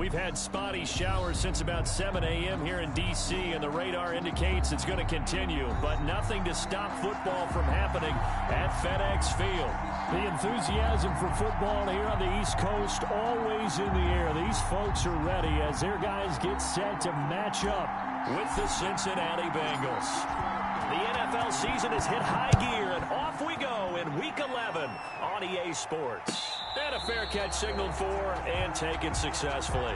We've had spotty showers since about 7 a.m. here in D.C., and the radar indicates it's going to continue, but nothing to stop football from happening at FedEx Field. The enthusiasm for football here on the East Coast always in the air. These folks are ready as their guys get set to match up with the Cincinnati Bengals. The NFL season has hit high gear, and off we go in Week 11 on EA Sports. And a fair catch signaled for and taken successfully.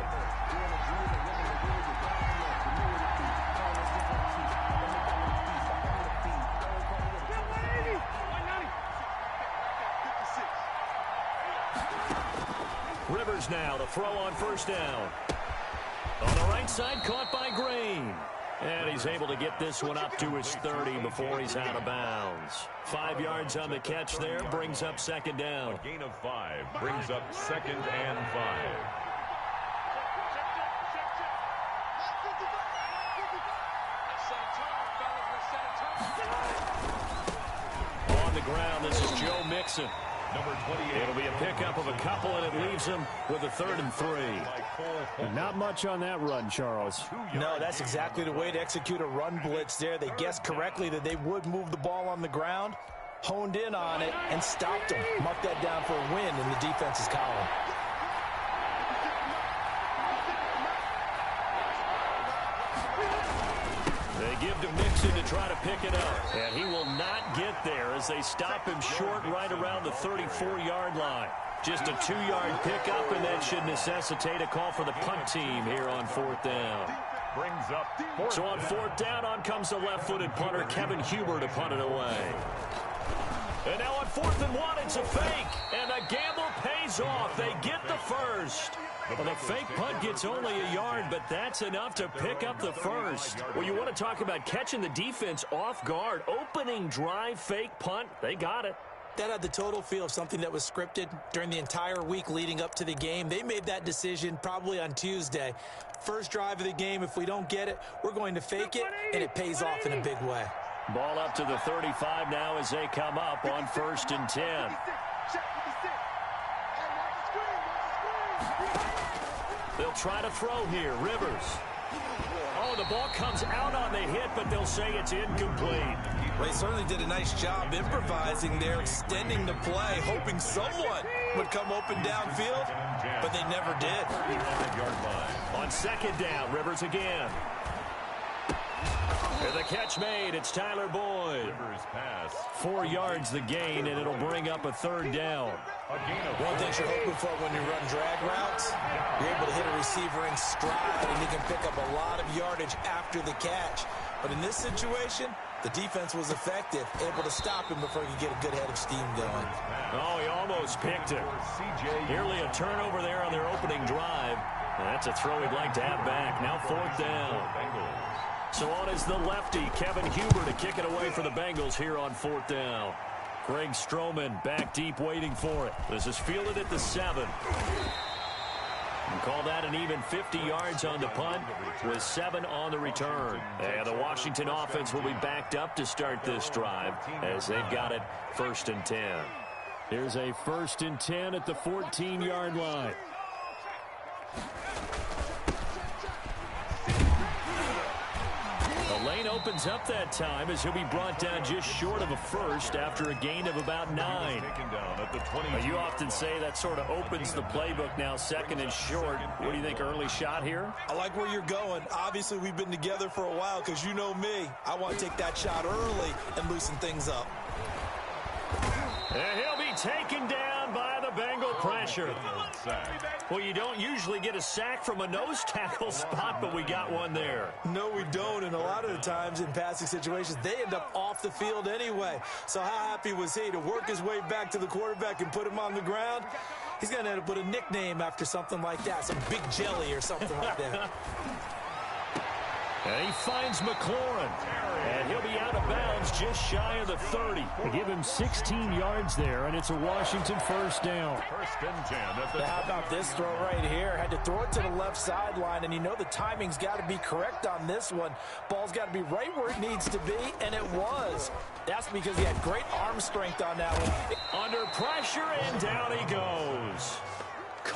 Rivers now to throw on first down. On the right side, caught by Green. And he's able to get this one up to his 30 before he's out of bounds. 5 yards on the catch there, brings up second down. A gain of 5 brings up 2nd and 5. On the ground, this is Joe Mixon. Number 28. It'll be a pickup of a couple, and it leaves him with a 3rd and 3. Not much on that run, Charles. No, that's exactly the way to execute a run blitz there. They guessed correctly that they would move the ball on the ground, honed in on it, and stopped them. Mark that down for a win in the defense's column. They give to Mixon to try to pick it up, and he will not get there as they stop him short right around the 34-yard line. Just a 2-yard pickup, and that should necessitate a call for the punt team here on 4th down. Brings up so on 4th down, on comes the left-footed punter, Kevin Huber, to punt it away. And now on 4th and 1, it's a fake, and the gamble pays off. They get the first. Well, the fake punt gets only a yard, but that's enough to pick up the first. Well, you want to talk about catching the defense off guard. Opening drive, fake punt, they got it. That had the total feel of something that was scripted during the entire week leading up to the game. They made that decision probably on Tuesday. First drive of the game, if we don't get it, we're going to fake it, and it pays off in a big way. Ball up to the 35 now as they come up on 1st and 10. They'll try to throw here. Rivers. Oh, the ball comes out on the hit, but they'll say it's incomplete. They certainly did a nice job improvising there, extending the play, hoping someone would come open downfield, but they never did. On 2nd down, Rivers again. And the catch made. It's Tyler Boyd. 4 yards the gain, and it'll bring up a 3rd down. One thing you're hoping for when you run drag routes, you're able to hit a receiver in stride, and he can pick up a lot of yardage after the catch. But in this situation, the defense was effective, able to stop him before he could get a good head of steam going. Oh, he almost picked it. Nearly a turnover there on their opening drive. That's a throw he'd like to have back. Now 4th down. So on is the lefty, Kevin Huber, to kick it away for the Bengals here on 4th down. Greg Stroman back deep waiting for it. This is fielded at the 7. And call that an even 50 yards on the punt with 7 on the return. And the Washington offense will be backed up to start this drive as they've got it 1st and 10. Here's a 1st and 10 at the 14-yard line. The lane opens up that time as he'll be brought down just short of a first after a gain of about 9. You often say that sort of opens the playbook now, 2nd and short. What do you think, early shot here? I like where you're going. Obviously, we've been together for a while because you know me. I want to take that shot early and loosen things up. And he'll be taken down by the Bengal pressure. Well, you don't usually get a sack from a nose tackle spot, but we got one there. No, we don't, and a lot of the times in passing situations, they end up off the field anyway. So how happy was he to work his way back to the quarterback and put him on the ground? He's going to end up with a nickname after something like that, some Big Jelly or something like that. And he finds McLaurin, and he'll be out of bounds just shy of the 30. They give him 16 yards there, and it's a Washington 1st down. 1st and 10. How about this throw right here? Had to throw it to the left sideline, and you know the timing's got to be correct on this one. Ball's got to be right where it needs to be, and it was. That's because he had great arm strength on that one. Under pressure, and down he goes.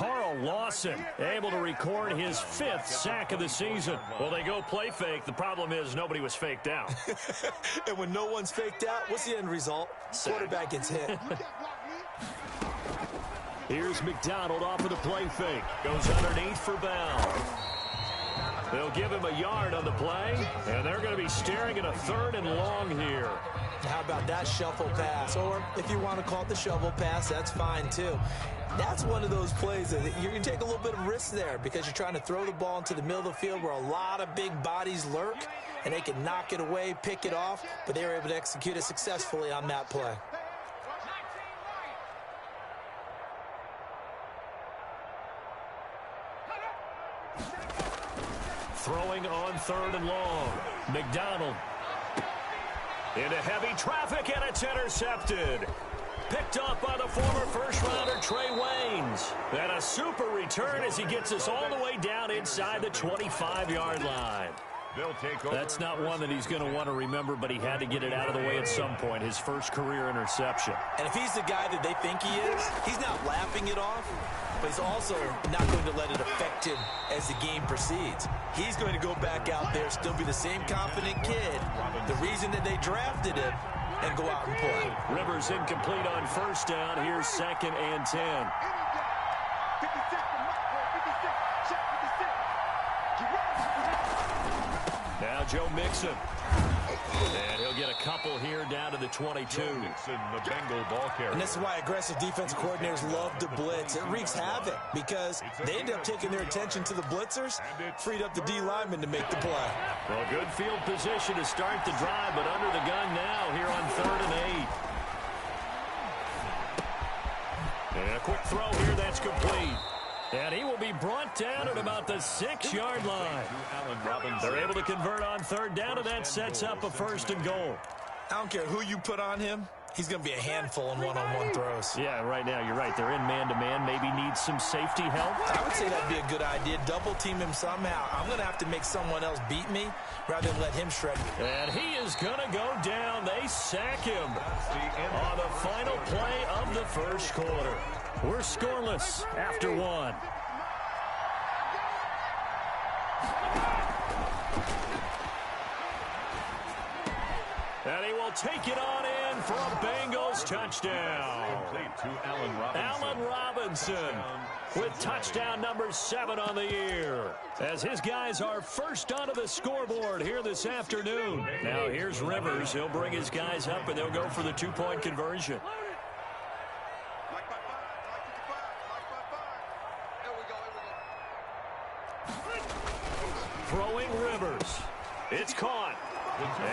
Carl Lawson able to record his 5th sack of the season. Well, they go play fake. The problem is nobody was faked out. And when no one's faked out, what's the end result? Quarterback gets hit. Here's McDonald off of the play fake. Goes underneath for Bell. They'll give him a yard on the play, and they're going to be staring at a 3rd and long here. How about that shuffle pass? Or if you want to call it the shovel pass, that's fine too. That's one of those plays that you can take a little bit of risk there because you're trying to throw the ball into the middle of the field where a lot of big bodies lurk, and they can knock it away, pick it off, but they were able to execute it successfully on that play. Throwing on 3rd and long. McDonald. Into heavy traffic, and it's intercepted. Picked off by the former first-rounder Trey Waynes. And a super return as he gets us all the way down inside the 25-yard line. They'll take over. That's not one that he's going to want to remember, but he had to get it out of the way at some point. His first career interception. And if he's the guy that they think he is, he's not laughing it off, but he's also not going to let it affect him as the game proceeds. He's going to go back out there, still be the same confident kid, the reason that they drafted him, and go out and play. Rivers incomplete on 1st down. Here's 2nd and 10. Now Joe Mixon. And he'll get a couple here down to the 22. Mixon, the Bengal ball carrier. And this is why aggressive defensive coordinators love to blitz. It wreaks havoc because they end up taking their attention to the blitzers, freed up the D lineman to make the play. Well, good field position to start the drive, but under the gun now here on 3rd and 8. And a quick throw here that's complete. And he will be brought down at about the 6-yard line. They're able to convert on 3rd down, and that sets up a 1st and goal. I don't care who you put on him. He's going to be a handful in one-on-one throws. Yeah, right now, you're right. They're in man-to-man. Maybe needs some safety help. I would say that'd be a good idea. Double-team him somehow. I'm going to have to make someone else beat me rather than let him shred me. And he is going to go down. They sack him on the final play of the 1st quarter. We're scoreless after 1. And he will take it on in for a Bengals touchdown. Complete to Allen Robinson. Allen Robinson with touchdown number 7 on the year. As his guys are first onto the scoreboard here this afternoon. Now here's Rivers. He'll bring his guys up, and they'll go for the 2-point conversion. Throwing Rivers. It's caught.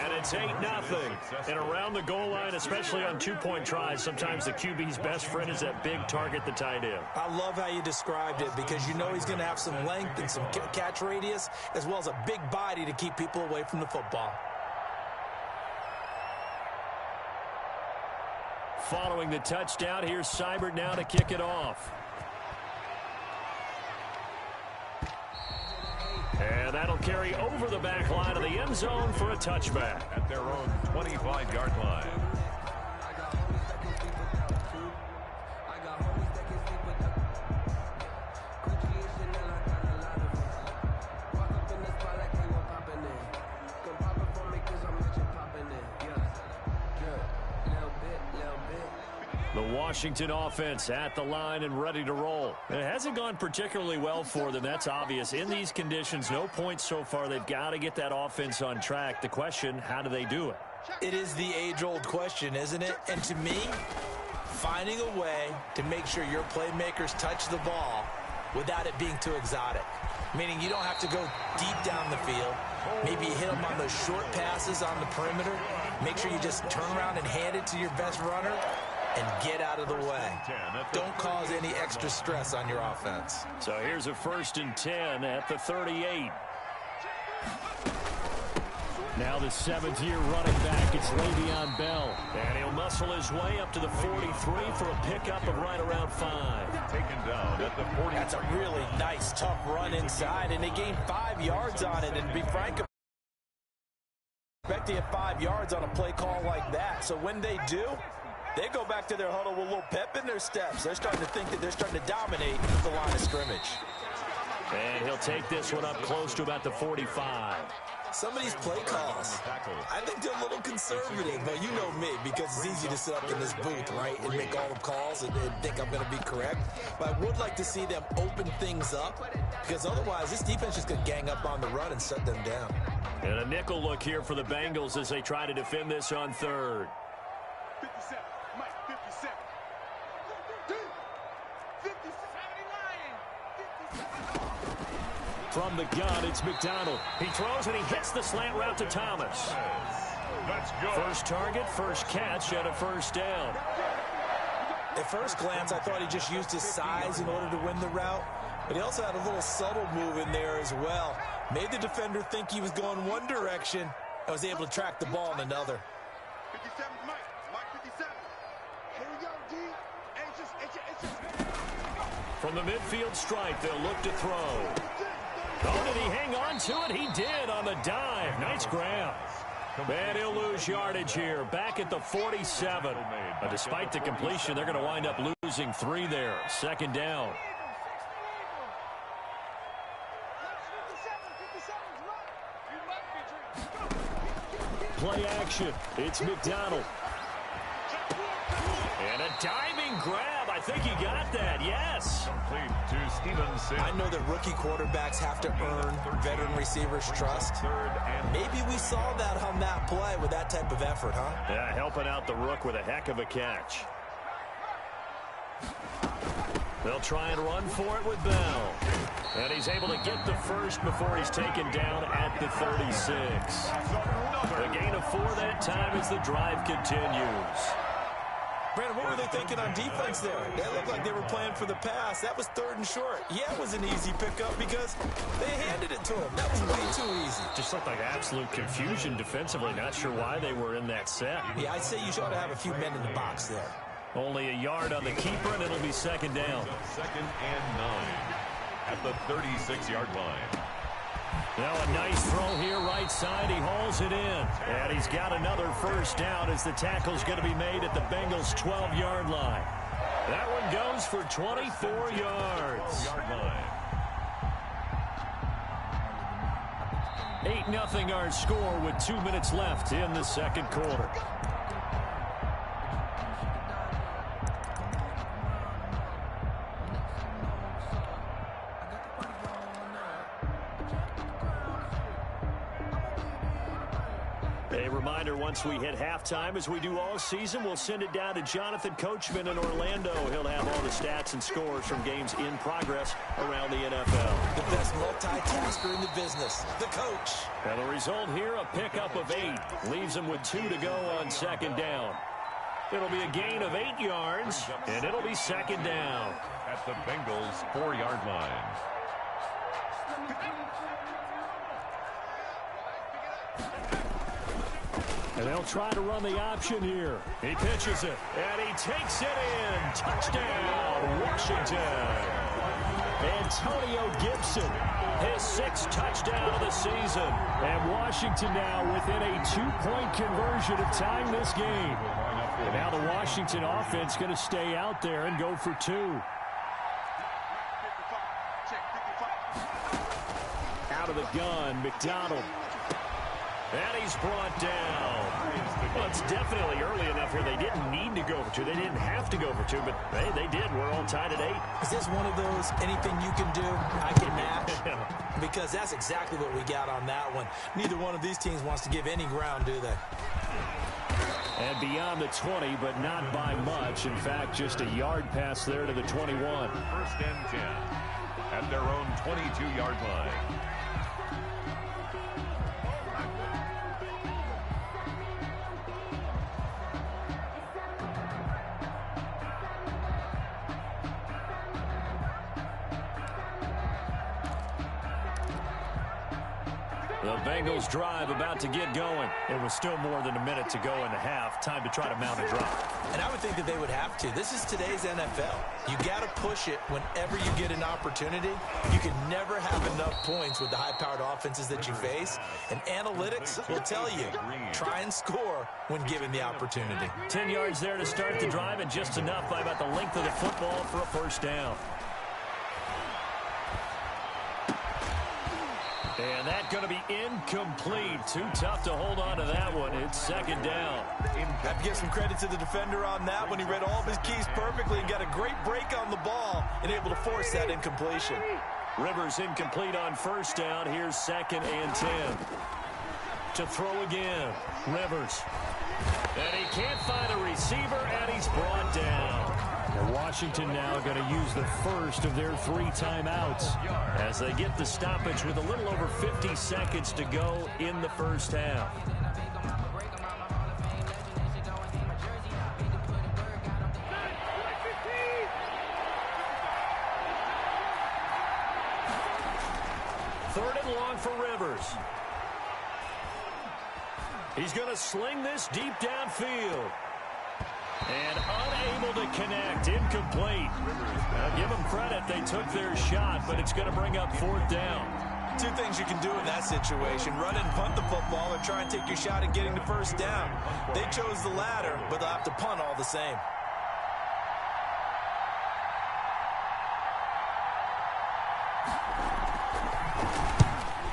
And it's 8-0. And around the goal line, especially on 2-point tries, sometimes the QB's best friend is that big target, the tight end. I love how you described it because you know he's going to have some length and some catch radius as well as a big body to keep people away from the football. Following the touchdown, here's Seibert now to kick it off. And that'll carry over the back line of the end zone for a touchback. At their own 25-yard line. The Washington offense at the line and ready to roll. It hasn't gone particularly well for them. That's obvious. In these conditions, no points so far. They've got to get that offense on track. The question, how do they do it? It is the age-old question, isn't it? And to me, finding a way to make sure your playmakers touch the ball without it being too exotic. Meaning you don't have to go deep down the field. Maybe you hit them on those short passes on the perimeter. Make sure you just turn around and hand it to your best runner and get out of the way. Don't cause any extra stress on your offense. So here's a 1st and 10 at the 38. Now the 7th-year running back, it's Le'Veon Bell. And he'll muscle his way up to the 43 for a pickup of right around 5. Taken down at the 40. That's a really nice, tough run inside, and they gained 5 yards on it. And to be frank, expect to get 5 yards on a play call like that. So when they do, They go back to their huddle with a little pep in their steps. They're starting to think that they're starting to dominate the line of scrimmage. And he'll take this one up close to about the 45. Some of these play calls, I think they're a little conservative, but you know me, because it's easy to sit up in this booth, right, and make all the calls and think I'm going to be correct. But I would like to see them open things up, because otherwise this defense just could gang up on the run and shut them down. And a nickel look here for the Bengals as they try to defend this on third. 57, Mike, 57. From the gun, it's McDonald. He throws and he hits the slant route to Thomas. Let's go. First target, first catch, and a first down. At first glance, I thought he just used his size in order to win the route, but he also had a little subtle move in there as well. Made the defender think he was going one direction and was able to track the ball in another. 57, Mike 57. Here we go, D. From the midfield stripe, they'll look to throw. Oh, did he hang on to it? He did on the dive. Nice grab. And he'll lose yardage here, back at the 47. But despite the completion, they're going to wind up losing 3 there. Second down. Play action. It's McDonald. And a diving grab. I think he got that. Yes. Complete to Stevenson. I know that rookie quarterbacks have to earn veteran receivers' trust. Maybe we saw that on that play with that type of effort, huh? Yeah, helping out the rook with a heck of a catch. They'll try and run for it with Bell. And he's able to get the first before he's taken down at the 36. A gain of 4 that time as the drive continues. Brandon, what were they thinking on defense there? That looked like they were playing for the pass. That was 3rd and short. Yeah, it was an easy pickup because they handed it to him. That was way too easy. Just looked like absolute confusion defensively. Not sure why they were in that set. Yeah, I'd say you ought to have a few men in the box there. Only a yard on the keeper, and it'll be second down. 2nd and 9 at the 36-yard line. Now a nice throw here, right side. He hauls it in. And he's got another first down as the tackle's going to be made at the Bengals' 12-yard line. That one goes for 24 yards. 8-0 our score with 2 minutes left in the second quarter. A reminder, once we hit halftime, as we do all season, we'll send it down to Jonathan Coachman in Orlando. He'll have all the stats and scores from games in progress around the NFL. The best multitasker in the business, the coach. And the result here, a pickup of 8. Leaves him with 2 to go on second down. It'll be a gain of 8 yards, and it'll be second down. At the Bengals' 4-yard line. And they'll try to run the option here. He pitches it, and he takes it in. Touchdown, Washington. Antonio Gibson, his 6th touchdown of the season. And Washington now within a 2-point conversion of tying this game. And now the Washington offense going to stay out there and go for 2. Out of the gun, McDonald. And he's brought down. Well, it's definitely early enough here. They didn't need to go for 2. They didn't have to go for 2, but hey, they did. We're all tied at 8. Is this one of those anything you can do, I can match? Because that's exactly what we got on that one. Neither one of these teams wants to give any ground, do they? And beyond the 20, but not by much. In fact, just a yard pass there to the 21. 1st and 10 at their own 22-yard line. The Bengals drive about to get going. It was still more than a minute to go in the half. Time to try to mount a drive. And I would think that they would have to. This is today's NFL. You got to push it whenever you get an opportunity. You can never have enough points with the high-powered offenses that you face. And analytics will tell you, try and score when given the opportunity. 10 yards there to start the drive, and just enough by about the length of the football for a first down. And that's going to be incomplete. Too tough to hold on to that one. It's second down. Have to give some credit to the defender on that one. He read all of his keys perfectly and got a great break on the ball and able to force that incompletion. Rivers incomplete on first down. Here's 2nd and 10. To throw again. Rivers. And he can't find a receiver, and he's brought down. Washington now going to use the first of their 3 timeouts as they get the stoppage with a little over 50 seconds to go in the first half. Third and long for Rivers. He's going to sling this deep downfield. And unable to connect. Incomplete. Now give them credit. They took their shot, but it's going to bring up 4th down. 2 things you can do in that situation. Run and punt the football or try and take your shot at getting the first down. They chose the latter, but they'll have to punt all the same.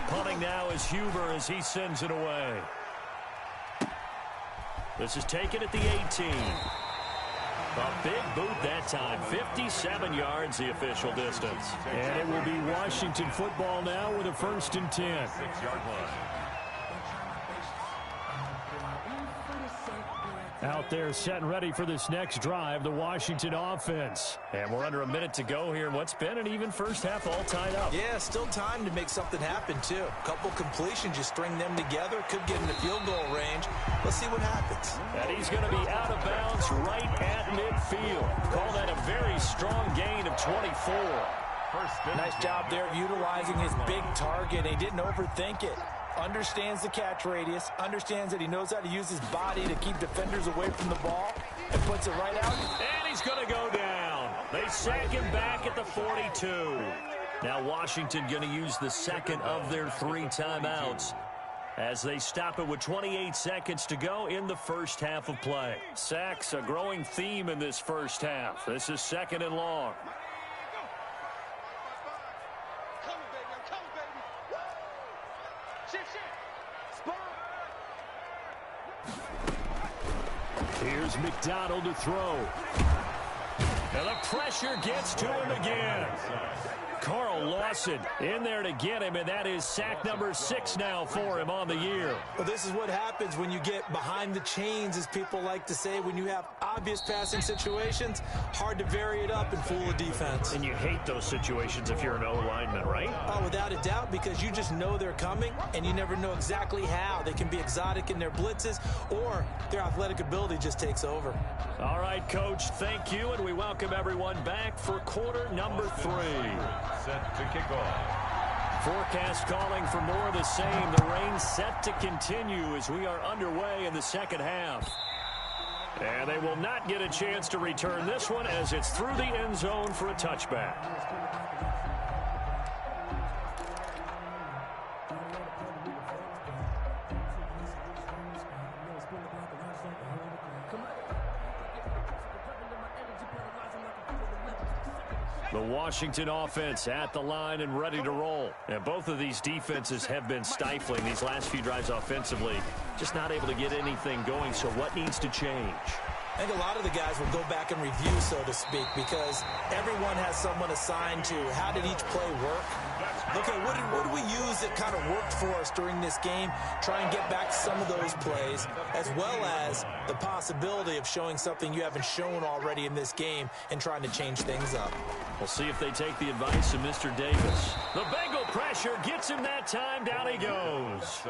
Punting now is Huber as he sends it away. This is taken at the 18. A big boot that time. 57 yards the official distance. And it will be Washington football now with a 1st and 10. 6-yard line. Out there set and ready for this next drive, the Washington offense. And we're under a minute to go here in what's been an even first half, all tied up. Yeah, still time to make something happen, too. A couple completions, you string them together, could get in the field goal range. Let's see what happens. And he's going to be out of bounds right at midfield. Call that a very strong gain of 24. Nice job there of utilizing his big target. He didn't overthink it. Understands the catch radius, understands that he knows how to use his body to keep defenders away from the ball, and puts it right out. And he's going to go down. They sack him back at the 42. Now Washington going to use the 2nd of their 3 timeouts as they stop it with 28 seconds to go in the first half of play. Sacks, a growing theme in this first half. This is 2nd and long. Here's McDonald to throw. And the pressure gets to him again. Carl Lawson in there to get him, and that is sack number 6 now for him on the year. Well, this is what happens when you get behind the chains, as people like to say. When you have obvious passing situations, hard to vary it up and fool a defense. And you hate those situations if you're an O-lineman, right? Oh, without a doubt, because you just know they're coming, and you never know exactly how. They can be exotic in their blitzes, or their athletic ability just takes over. All right, Coach, thank you, and we welcome everyone back for quarter number 3. Set to kick off. Forecast calling for more of the same. The rain set to continue as we are underway in the second half. And they will not get a chance to return this one as it's through the end zone for a touchback. The Washington offense at the line and ready to roll. And both of these defenses have been stifling these last few drives offensively. Just not able to get anything going, so what needs to change? I think a lot of the guys will go back and review, so to speak, because everyone has someone assigned to how did each play work. Okay, what did we use that kind of worked for us during this game? Try and get back to some of those plays, as well as the possibility of showing something you haven't shown already in this game and trying to change things up. We'll see if they take the advice of Mr. Davis. The Bengal pressure gets him that time. Down he goes.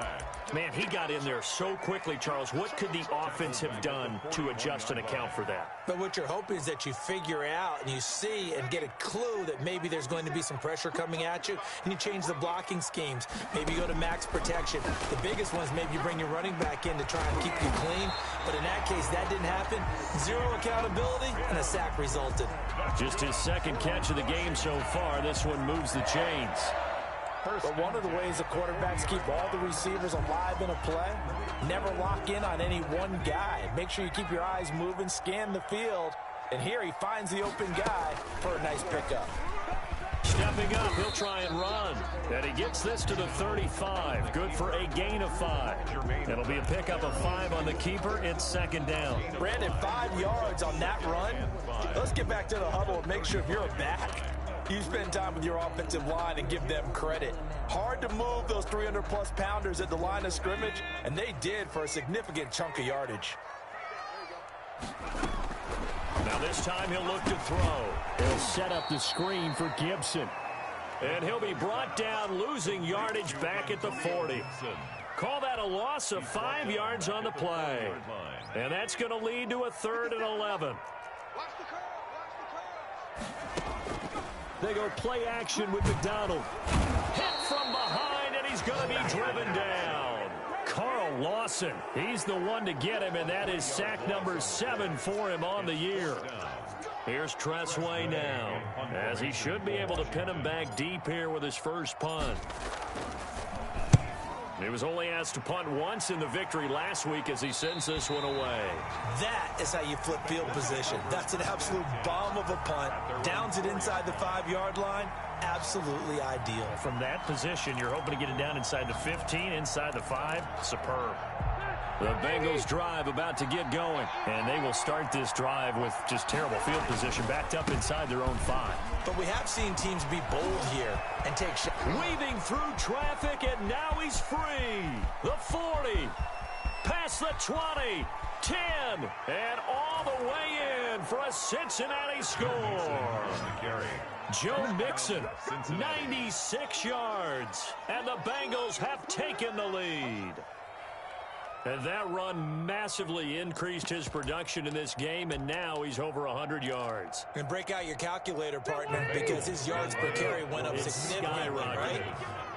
Man, he got in there so quickly, Charles. What could the offense have done to adjust and account for that? But what you're hoping is that you figure out and you see and get a clue that maybe there's going to be some pressure coming at you, and you you change the blocking schemes. Maybe you go to max protection. The biggest ones, maybe you bring your running back in to try and keep you clean. But in that case, that didn't happen. Zero accountability, and a sack resulted. Just his second catch of the game so far. This one moves the chains. But one of the ways the quarterbacks keep all the receivers alive in a play, never lock in on any one guy. Make sure you keep your eyes moving, scan the field. And here he finds the open guy for a nice pickup. Stepping up, he'll try and run. And he gets this to the 35. Good for a gain of 5. It'll be a pickup of 5 on the keeper. It's second down. Brandon, 5 yards on that run. Let's get back to the huddle and make sure if you're a back, you spend time with your offensive line and give them credit. Hard to move those 300-plus pounders at the line of scrimmage, and they did for a significant chunk of yardage. Now this time he'll look to throw. He'll set up the screen for Gibson. And he'll be brought down, losing yardage back at the 40. Call that a loss of 5 yards on the play. And that's going to lead to a 3rd and 11. They go play action with McDonald. Hit from behind, and he's going to be driven down. Carl Lawson, he's the one to get him, and that is sack number 7 for him on the year. Here's Tressway now, as he should be able to pin him back deep here with his first punt. He was only asked to punt once in the victory last week as he sends this one away. That is how you flip field position. That's an absolute bomb of a punt. Downs it inside the 5-yard line. Absolutely ideal. From that position, you're hoping to get it down inside the 15, inside the 5. Superb. The Bengals drive about to get going, and they will start this drive with just terrible field position backed up inside their own 5. But we have seen teams be bold here and take shots. Weaving through traffic, and now he's free. The 40, past the 20, 10, and all the way in for a Cincinnati score. Joe Mixon, 96 yards, and the Bengals have taken the lead. And that run massively increased his production in this game, and now he's over 100 yards. And break out your calculator, partner, because his yards per carry went up significantly, right?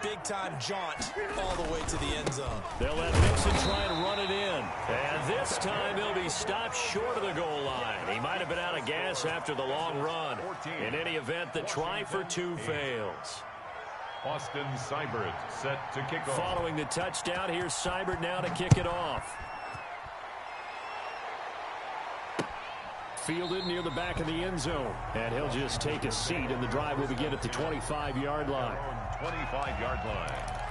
Big-time jaunt all the way to the end zone. They'll let Mixon try and run it in. And this time he'll be stopped short of the goal line. He might have been out of gas after the long run. In any event, the try for 2 fails. Austin Seibert set to kick off. Following the touchdown, here's Seibert now to kick it off. Fielded near the back of the end zone. And he'll just take a seat, and the drive will begin at the 25-yard line. 25-yard line.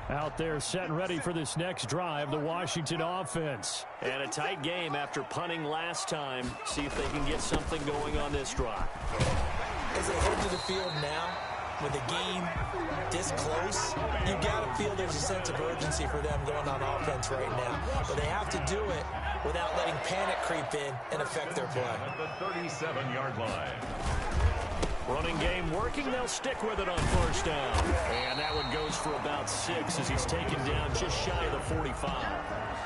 Out there set and ready for this next drive, the Washington offense. And a tight game after punting last time. See if they can get something going on this drive. As they head to the field now, with the game this close, you got to feel there's a sense of urgency for them going on offense right now. But they have to do it without letting panic creep in and affect their play. At the 37-yard line. Running game working, they'll stick with it on first down. And that one goes for about 6 as he's taken down just shy of the 45.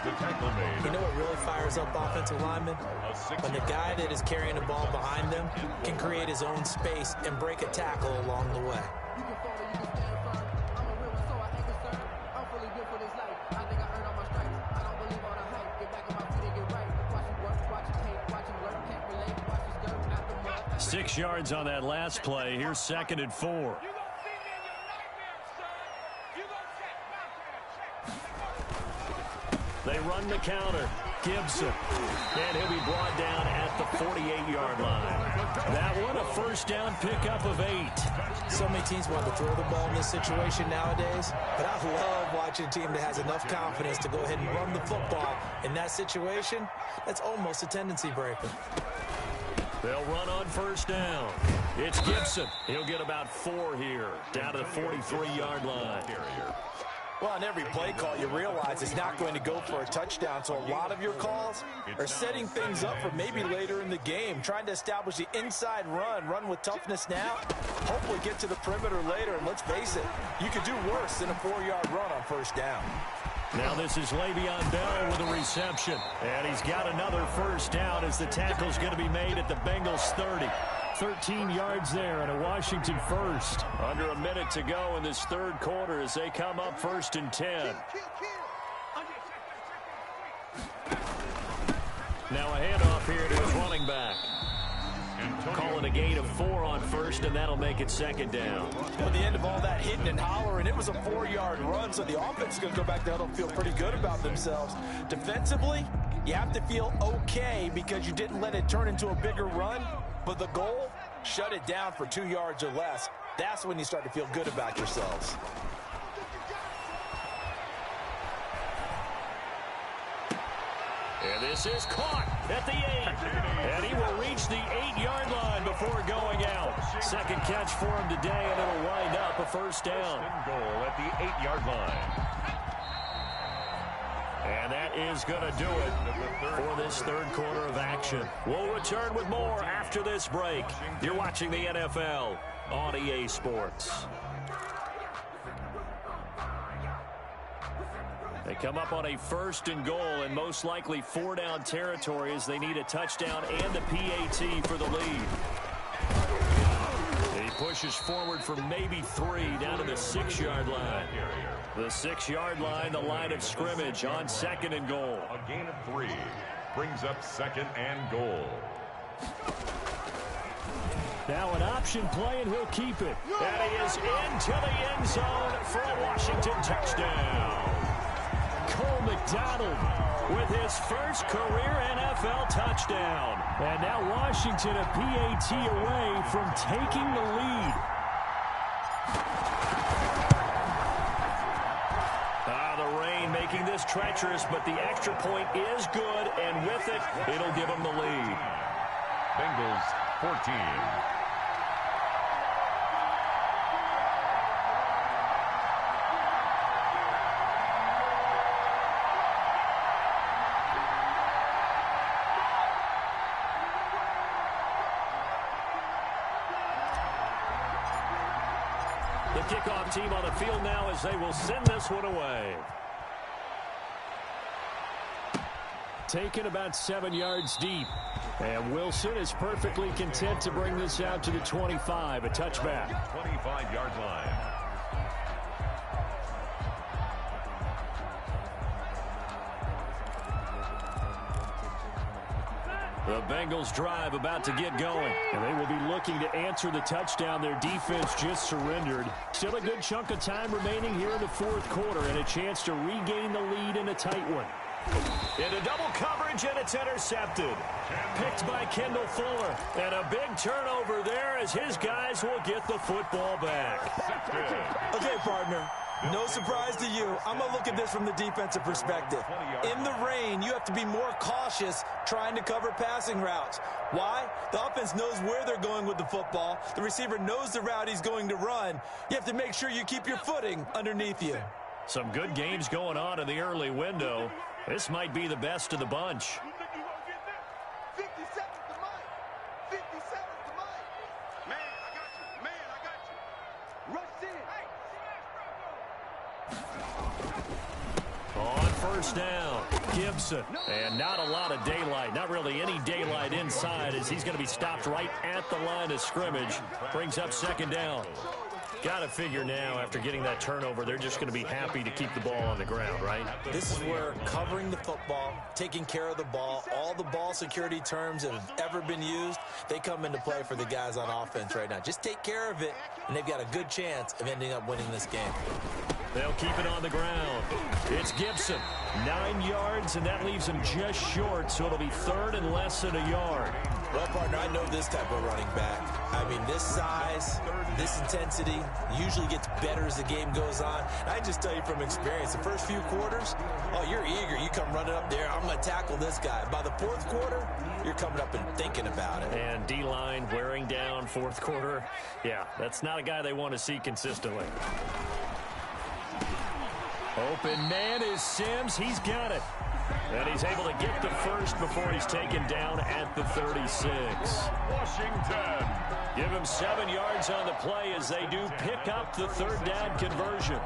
The tackle made. You know what really fires up offensive linemen? When the guy that is carrying the ball behind them can create his own space and break a tackle along the way. Six yards on that last play. Here's 2nd and 4. They run the counter. Gibson. And he'll be brought down at the 48-yard line. That one a first down pickup of 8. So many teams want to throw the ball in this situation nowadays, but I love watching a team that has enough confidence to go ahead and run the football. In that situation, that's almost a tendency breaker. They'll run on first down. It's Gibson. He'll get about 4 here, down to the 43-yard line. Well, on every play call, you realize it's not going to go for a touchdown, so a lot of your calls are setting things up for maybe later in the game, trying to establish the inside run with toughness now, hopefully get to the perimeter later, and let's face it, you could do worse than a 4-yard run on first down. Now this is Le'Veon Bell with a reception. And he's got another first down as the tackle's going to be made at the Bengals 30. 13 yards there and a Washington first. Under a minute to go in this third quarter as they come up 1st and 10. Now a handoff here to his running back. Calling a gain of 4 on first, and that'll make it 2nd down. At the end of all that hitting and hollering, it was a 4-yard run, so the offense is going to go back there and feel pretty good about themselves. Defensively, you have to feel okay because you didn't let it turn into a bigger run, but the goal, shut it down for 2 yards or less. That's when you start to feel good about yourselves. And this is caught at the 8. And he will reach the 8-yard line before going out. Second catch for him today, and it'll wind up a first down. Goal at the 8-yard line. And that is going to do it for this third quarter of action. We'll return with more after this break. You're watching the NFL on EA Sports. They come up on a 1st and goal and most likely 4-down territory as they need a touchdown and a PAT for the lead. He pushes forward for maybe 3 down to the 6-yard line. The 6-yard line, the line of scrimmage on 2nd and goal. A gain of 3 brings up 2nd and goal. Now an option play, and he'll keep it. And he is into the end zone for a Washington touchdown. Cole McDonald with his first career NFL touchdown. And now Washington a PAT away from taking the lead. The rain making this treacherous, but the extra point is good, and with it, it'll give them the lead. Bengals 14. The kickoff team on the field now as they will send this one away. Taken about 7 yards deep. And Wilson is perfectly content to bring this out to the 25, a touchback. 25-yard line. The Bengals drive about to get going. And they will be looking to answer the touchdown their defense just surrendered. Still a good chunk of time remaining here in the fourth quarter and a chance to regain the lead in a tight one. Into double coverage, and it's intercepted. Picked by Kendall Fuller. And a big turnover there as his guys will get the football back. Okay, partner. No surprise to you. I'm going to look at this from the defensive perspective. In the rain, you have to be more cautious trying to cover passing routes. Why? The offense knows where they're going with the football. The receiver knows the route he's going to run. You have to make sure you keep your footing underneath you. Some good games going on in the early window. This might be the best of the bunch. 50 seconds to Mike. 50 seconds to Mike. Man, I got you. Man, I got you. Rush in. On first down, Gibson. And not a lot of daylight. Not really any daylight inside as he's going to be stopped right at the line of scrimmage. Brings up 2nd down. Got to figure now, after getting that turnover, they're just going to be happy to keep the ball on the ground, right? This is where covering the football, taking care of the ball, all the ball security terms that have ever been used, they come into play for the guys on offense right now. Just take care of it, and they've got a good chance of ending up winning this game. They'll keep it on the ground. It's Gibson. 9 yards, and that leaves him just short, so it'll be 3rd and less than a yard. Well, partner, I know this type of running back. I mean, this size, this intensity usually gets better as the game goes on. And I just tell you from experience, the first few quarters, oh, you're eager. You come running up there, I'm going to tackle this guy. By the fourth quarter, you're coming up and thinking about it. And D-line wearing down fourth quarter. Yeah, that's not a guy they want to see consistently. Open man is Sims. He's got it. And he's able to get the first before he's taken down at the 36. Washington. Give him 7 yards on the play as they do pick up the 3rd down conversion.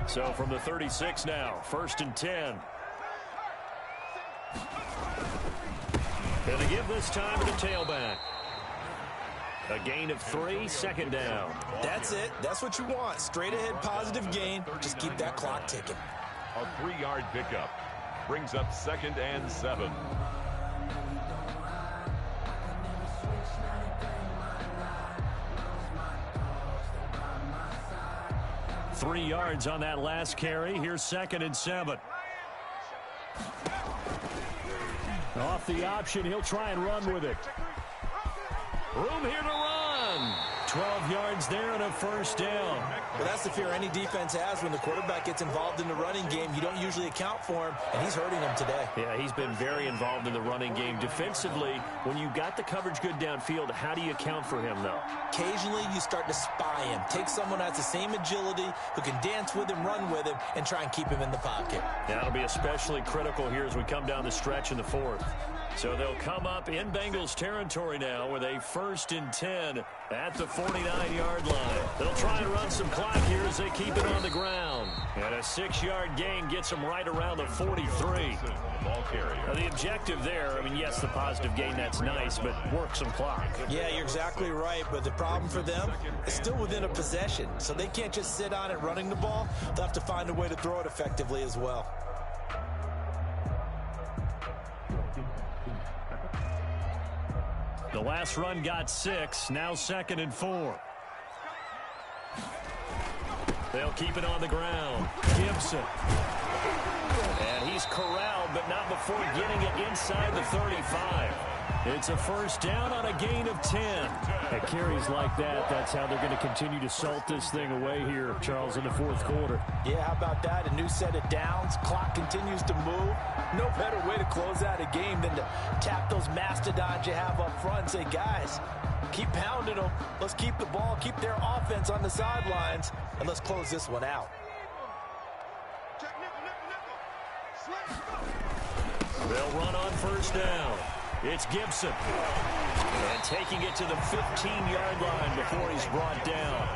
So from the 36 now, 1st and 10. Going to give this time to the tailback. A gain of 3, 2nd down. That's it. That's what you want. Straight ahead positive gain. Just keep that clock ticking. A 3-yard pickup brings up 2nd and 7. Three yards on that last carry. Here's 2nd and 7. Off the option, he'll try and run with it. Room here to run. 12 yards there and a 1st down. Well, that's the fear any defense has when the quarterback gets involved in the running game. You don't usually account for him, and he's hurting them today. Yeah, he's been very involved in the running game. Defensively, when you got the coverage good downfield, how do you account for him, though? Occasionally, you start to spy him. Take someone who has the same agility, who can dance with him, run with him, and try and keep him in the pocket. That'll be especially critical here as we come down the stretch in the 4th. So they'll come up in Bengals territory now with a 1st and 10 at the 49-yard line. They'll try and run some clock here as they keep it on the ground. And a 6-yard gain gets them right around the 43. Now the objective there, I mean, yes, the positive gain, that's nice, but work some clock. Yeah, you're exactly right, but the problem for them is still within a possession. So they can't just sit on it running the ball. They'll have to find a way to throw it effectively as well. The last run got 6, now 2nd and 4. They'll keep it on the ground. Gibson. And he's corralled, but not before getting it inside the 35. It's a 1st down on a gain of 10. At carries like that, that's how they're going to continue to salt this thing away here, Charles, in the 4th quarter. Yeah, how about that? A new set of downs. Clock continues to move. No better way to close out a game than to tap those mastodons you have up front and say, guys, keep pounding them. Let's keep the ball, keep their offense on the sidelines, and let's close this one out. They'll run on 1st down. It's Gibson. And taking it to the 15-yard line before he's brought down.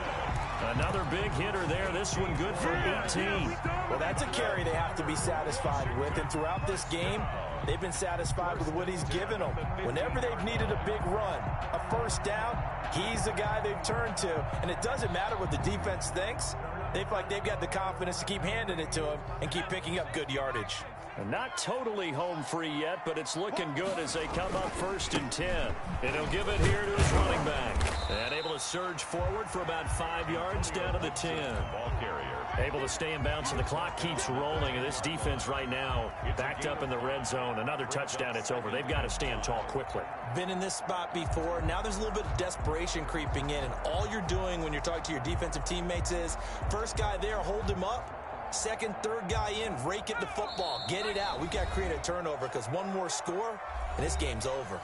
Another big hitter there. This one good for 18. Well, that's a carry they have to be satisfied with. And throughout this game, they've been satisfied with what he's given them. Whenever they've needed a big run, a 1st down, he's the guy they've turned to. And it doesn't matter what the defense thinks. They feel like they've got the confidence to keep handing it to him and keep picking up good yardage. And not totally home free yet, but it's looking good as they come up 1st and 10. And he'll give it here to his running back. And able to surge forward for about 5 yards down to the 10. Ball carrier. Able to stay in bounds, and the clock keeps rolling. And this defense right now backed up in the red zone. Another touchdown, it's over. They've got to stand tall quickly. Been in this spot before. Now there's a little bit of desperation creeping in. And all you're doing when you're talking to your defensive teammates is, first guy there, hold him up. Second, third guy in, rake it the football. Get it out. We've got to create a turnover because one more score, and this game's over.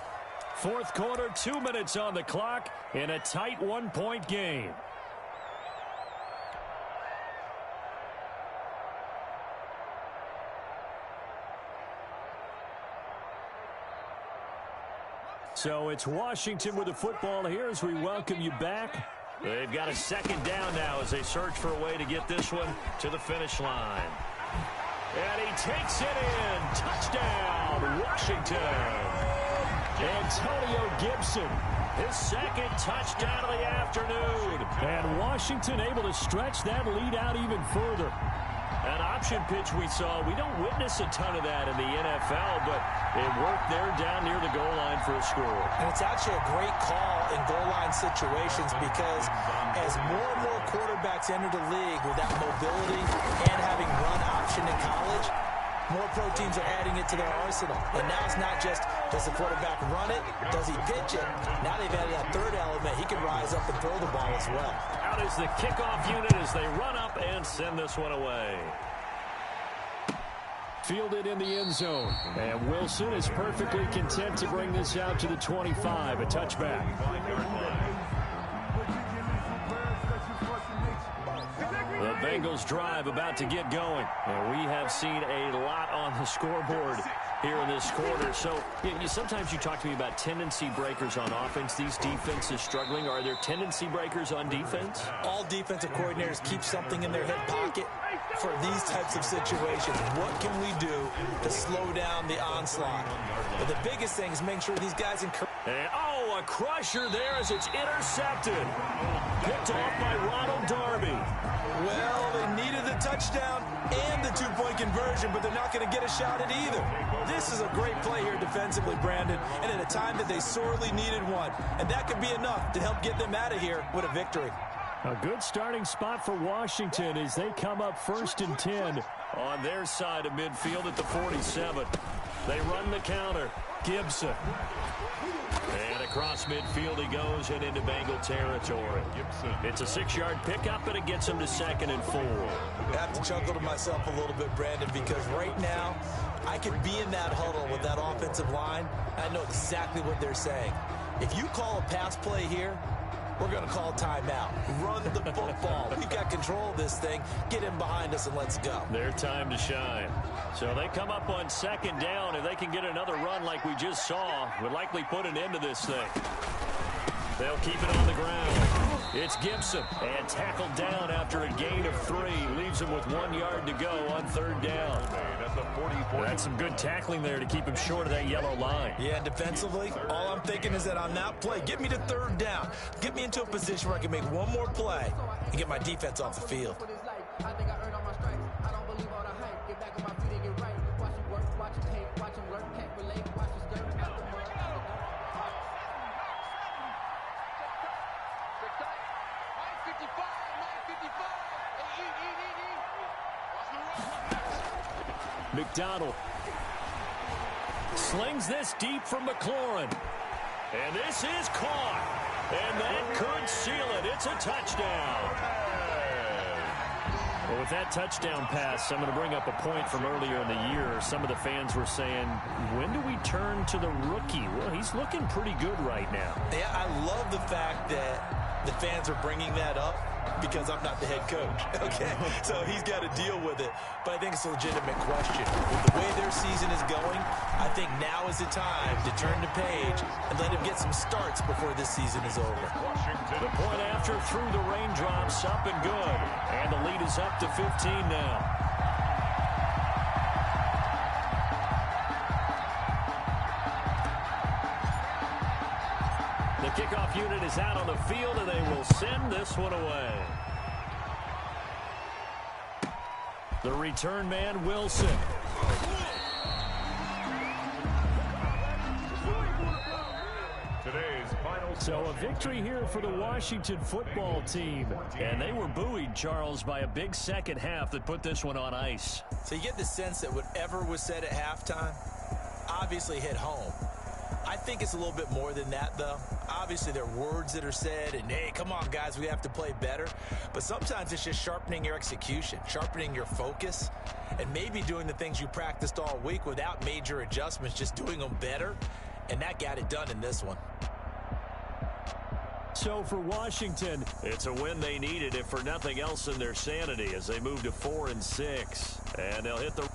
4th quarter, 2 minutes on the clock in a tight 1-point game. So it's Washington with the football here as we welcome you back. They've got a 2nd down now as they search for a way to get this one to the finish line. And he takes it in. Touchdown, Washington. Antonio Gibson, his 2nd touchdown of the afternoon. And Washington able to stretch that lead out even further. An option pitch we saw. We don't witness a ton of that in the NFL, but it worked there down near the goal line for a score. And it's actually a great call in goal line situations because as more and more quarterbacks enter the league with that mobility and having run option in college, more pro teams are adding it to their arsenal. And now it's not just, does the quarterback run it? Does he pitch it? Now they've added that 3rd element. He can rise up and throw the ball as well. Out is the kickoff unit as they run up and send this one away. Fielded in the end zone. And Wilson is perfectly content to bring this out to the 25, a touchback. The Bengals drive about to get going. And we have seen a lot on the scoreboard here in this quarter. So sometimes you talk to me about tendency breakers on offense. These defenses struggling. Are there tendency breakers on defense? All defensive coordinators keep something in their hip pocket for these types of situations. What can we do to slow down the onslaught? But the biggest thing is making sure these guys encourage. A crusher there as it's intercepted. Picked off by Ronald Darby. Well, they needed the touchdown and the two-point conversion, but they're not going to get a shot at either. This is a great play here defensively, Brandon, and at a time that they sorely needed one. And that could be enough to help get them out of here with a victory. A good starting spot for Washington as they come up 1st and 10. On their side of midfield at the 47. They run the counter. Gibson. And across midfield he goes and into Bengal territory. It's a 6-yard pickup, and it gets him to 2nd and 4. I have to chuckle to myself a little bit, Brandon, because right now I could be in that huddle with that offensive line. I know exactly what they're saying. If you call a pass play here, we're going to call timeout. Run the football. We've got control of this thing. Get him behind us and let's go. Their time to shine. So they come up on 2nd down. If they can get another run like we just saw, would likely put an end to this thing. They'll keep it on the ground. It's Gibson. And tackled down after a gain of 3. Leaves him with 1 yard to go on 3rd down. That's some good tackling there to keep him short of that yellow line. Yeah, and defensively, all I'm thinking is that on that play, get me to 3rd down. Get me into a position where I can make one more play and get my defense off the field. McDonald slings this deep from McLaurin. And this is caught. And that could seal it. It's a touchdown. Well, with that touchdown pass, I'm going to bring up a point from earlier in the year. Some of the fans were saying, when do we turn to the rookie? Well, he's looking pretty good right now. Yeah, I love the fact that the fans are bringing that up because I'm not the head coach, okay? So he's got to deal with it. But I think it's a legitimate question. With the way their season is going, I think now is the time to turn the page and let him get some starts before this season is over. The point after through the raindrops, up and good. And the lead is up to 15 now. The kickoff unit is out on the field, and they will send this one away. The return man, Wilson. So a victory here for the Washington football team. And they were buoyed, Charles, by a big second half that put this one on ice. So you get the sense that whatever was said at halftime obviously hit home. I think it's a little bit more than that, though. Obviously, there are words that are said, and, hey, come on, guys, we have to play better. But sometimes it's just sharpening your execution, sharpening your focus, and maybe doing the things you practiced all week without major adjustments, just doing them better, and that got it done in this one. So for Washington, it's a win they needed, if for nothing else, in their sanity as they move to 4-6. And they'll hit the